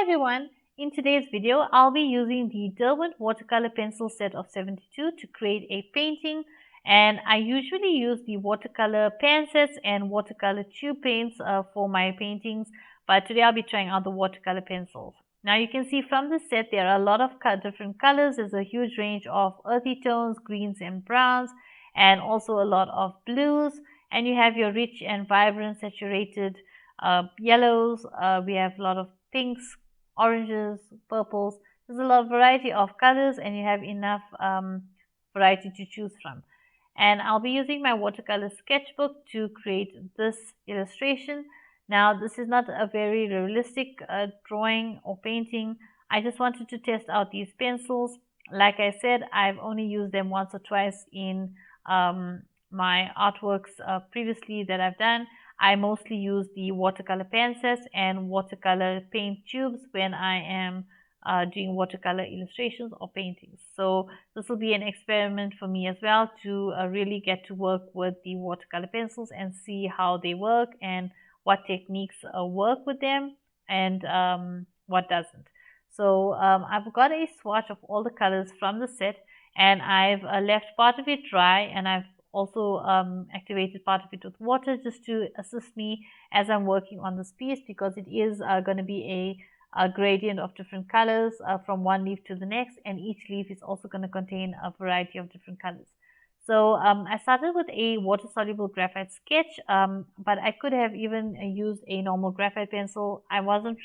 everyone, in today's video I'll be using the Derwent watercolor pencil set of 72 to create a painting, and I usually use the watercolor pen sets and watercolor tube paints for my paintings, but today I'll be trying out the watercolor pencils. Now you can see from the set there are a lot of different colors. There's a huge range of earthy tones, greens and browns, and also a lot of blues, and you have your rich and vibrant saturated yellows. We have a lot of pinks, oranges, purples. There's a lot of variety of colors, and you have enough variety to choose from. And I'll be using my watercolor sketchbook to create this illustration. Now this is not a very realistic drawing or painting. I just wanted to test out these pencils. Like I said, I've only used them once or twice in my artworks previously that I've done. I mostly use the watercolor pen sets and watercolor paint tubes when I am doing watercolor illustrations or paintings. So this will be an experiment for me as well to really get to work with the watercolor pencils and see how they work and what techniques work with them and what doesn't. So I've got a swatch of all the colors from the set, and I've left part of it dry, and I've also activated part of it with water just to assist me as I'm working on this piece, because it is going to be a gradient of different colors from one leaf to the next, and each leaf is also going to contain a variety of different colors. So I started with a water-soluble graphite sketch, but I could have even used a normal graphite pencil. I wasn't,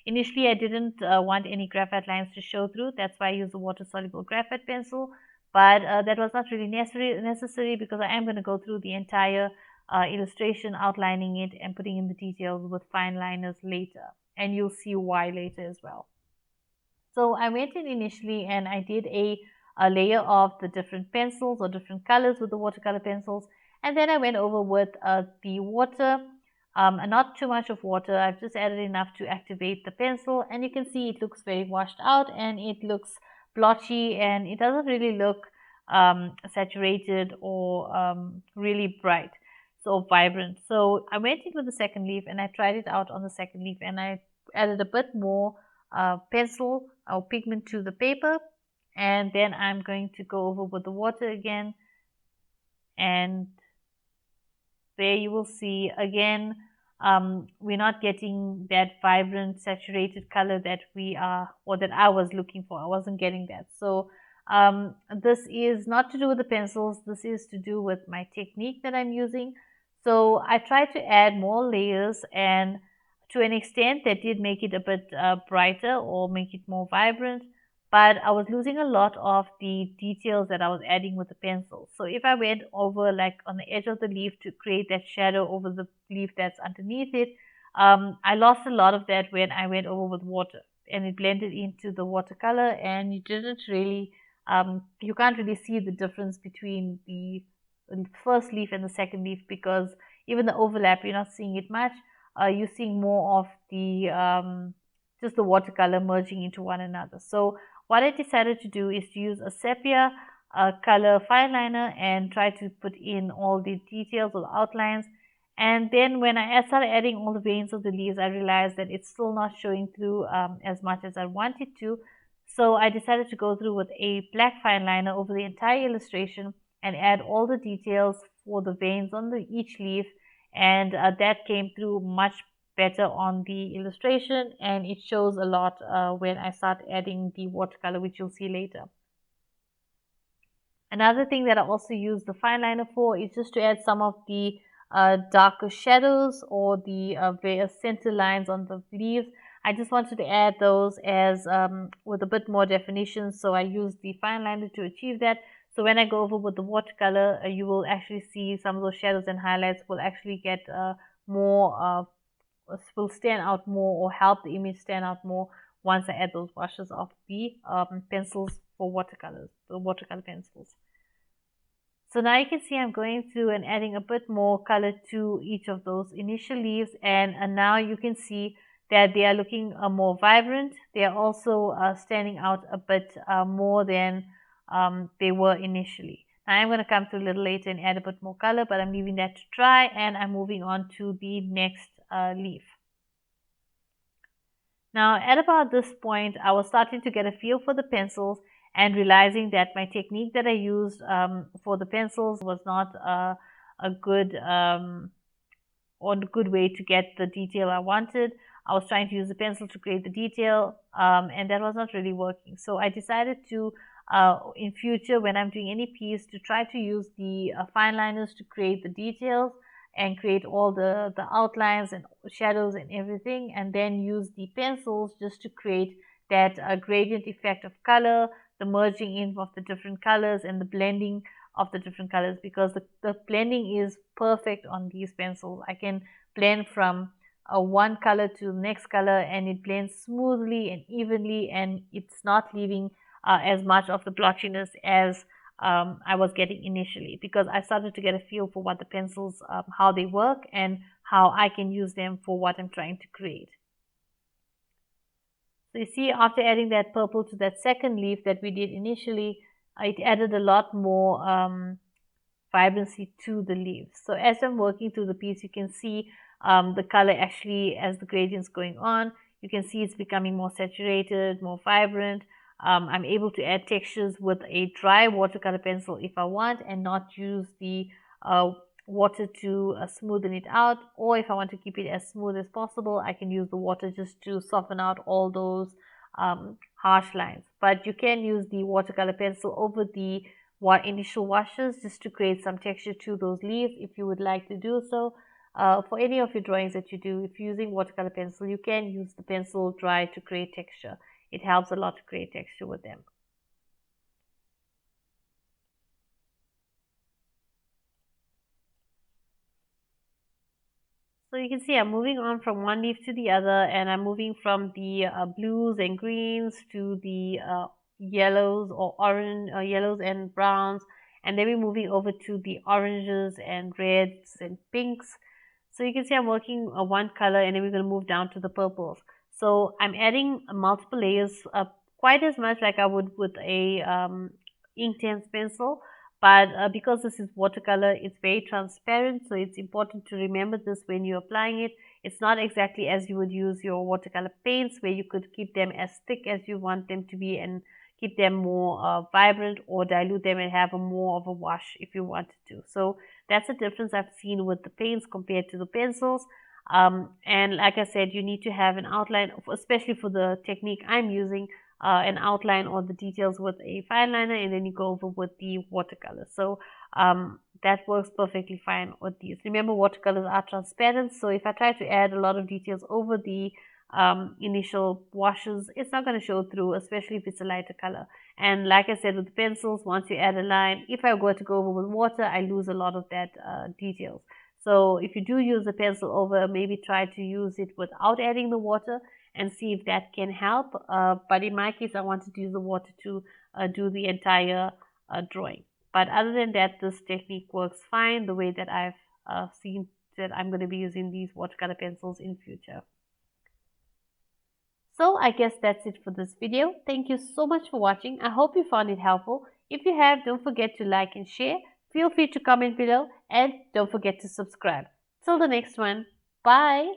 initially I didn't want any graphite lines to show through. That's why I used a water-soluble graphite pencil. But that was not really necessary because I am going to go through the entire illustration, outlining it and putting in the details with fine liners later. And you'll see why later as well. So I went in initially and I did a layer of the different pencils or different colors with the watercolor pencils, and then I went over with the water, and not too much of water. I've just added enough to activate the pencil, and you can see it looks very washed out and it looks blotchy, and it doesn't really look saturated or really bright, so vibrant. So I went in with the second leaf and I tried it out on the second leaf, and I added a bit more pencil or pigment to the paper, and then I'm going to go over with the water again, and there you will see again we're not getting that vibrant saturated color that we are, or that I was looking for. I wasn't getting that. So this is not to do with the pencils, this is to do with my technique that I'm using. So I tried to add more layers, and to an extent that did make it a bit brighter or make it more vibrant, but I was losing a lot of the details that I was adding with the pencil. So if I went over like on the edge of the leaf to create that shadow over the leaf that's underneath it, I lost a lot of that when I went over with water, and it blended into the watercolor, and you didn't really, you can't really see the difference between the first leaf and the second leaf, because even the overlap, you're not seeing it much. You're seeing more of the just the watercolor merging into one another. So what I decided to do is to use a sepia color fine liner and try to put in all the details or the outlines. And then when I started adding all the veins of the leaves, I realized that it's still not showing through as much as I wanted to. So I decided to go through with a black fine liner over the entire illustration and add all the details for the veins on each leaf, and that came through much better on the illustration, and it shows a lot when I start adding the watercolor, which you'll see later. Another thing that I also use the fine liner for is just to add some of the darker shadows or the various center lines on the leaves. I just wanted to add those as with a bit more definition, so I use the fine liner to achieve that. So when I go over with the watercolor, you will actually see some of those shadows and highlights will actually get more will stand out more, or help the image stand out more once I add those washes of the pencils for watercolors, the watercolor pencils. So now you can see I'm going through and adding a bit more color to each of those initial leaves, and now you can see that they are looking more vibrant. They are also standing out a bit more than they were initially. Now I'm going to come through a little later and add a bit more color, but I'm leaving that to dry, and I'm moving on to the next leaf. Now, at about this point, I was starting to get a feel for the pencils and realizing that my technique that I used for the pencils was not a good or a good way to get the detail I wanted. I was trying to use the pencil to create the detail, and that was not really working. So I decided to, in future, when I'm doing any piece, to try to use the fine liners to create the details and create all the outlines and shadows and everything, and then use the pencils just to create that gradient effect of color, the merging in of the different colors and the blending of the different colors, because the blending is perfect on these pencils. I can blend from one color to the next color, and it blends smoothly and evenly, and it's not leaving as much of the blotchiness as I was getting initially, because I started to get a feel for what the pencils, how they work and how I can use them for what I'm trying to create. So you see, after adding that purple to that second leaf that we did initially, it added a lot more vibrancy to the leaves. So as I'm working through the piece, you can see the color actually, as the gradient's going on, you can see it's becoming more saturated, more vibrant. I'm able to add textures with a dry watercolor pencil if I want, and not use the water to smoothen it out, or if I want to keep it as smooth as possible, I can use the water just to soften out all those harsh lines. But you can use the watercolor pencil over the initial washes just to create some texture to those leaves if you would like to do so. For any of your drawings that you do, if you're using watercolor pencil, you can use the pencil dry to create texture. It helps a lot to create texture with them. So you can see I'm moving on from one leaf to the other, and I'm moving from the blues and greens to the yellows or orange, yellows and browns, and then we're moving over to the oranges and reds and pinks. So you can see I'm working one color, and then we're going to move down to the purples. So I'm adding multiple layers, quite as much like I would with a Inktense pencil. But because this is watercolor, it's very transparent, so it's important to remember this when you're applying it. It's not exactly as you would use your watercolor paints, where you could keep them as thick as you want them to be and keep them more vibrant, or dilute them and have a more of a wash if you wanted to. So that's the difference I've seen with the paints compared to the pencils. And like I said, you need to have an outline, especially for the technique I'm using, an outline or the details with a fine liner, and then you go over with the watercolor. So that works perfectly fine with these. Remember, watercolors are transparent, so if I try to add a lot of details over the initial washes, it's not going to show through, especially if it's a lighter color. And like I said, with the pencils, once you add a line, if I were to go over with water, I lose a lot of that details. So if you do use the pencil over, maybe try to use it without adding the water and see if that can help. But in my case, I wanted to use the water to do the entire drawing. But other than that, this technique works fine the way that I've seen that I'm going to be using these watercolor pencils in future. So I guess that's it for this video. Thank you so much for watching. I hope you found it helpful. If you have, don't forget to like and share. Feel free to comment below, and don't forget to subscribe. Till the next one, bye.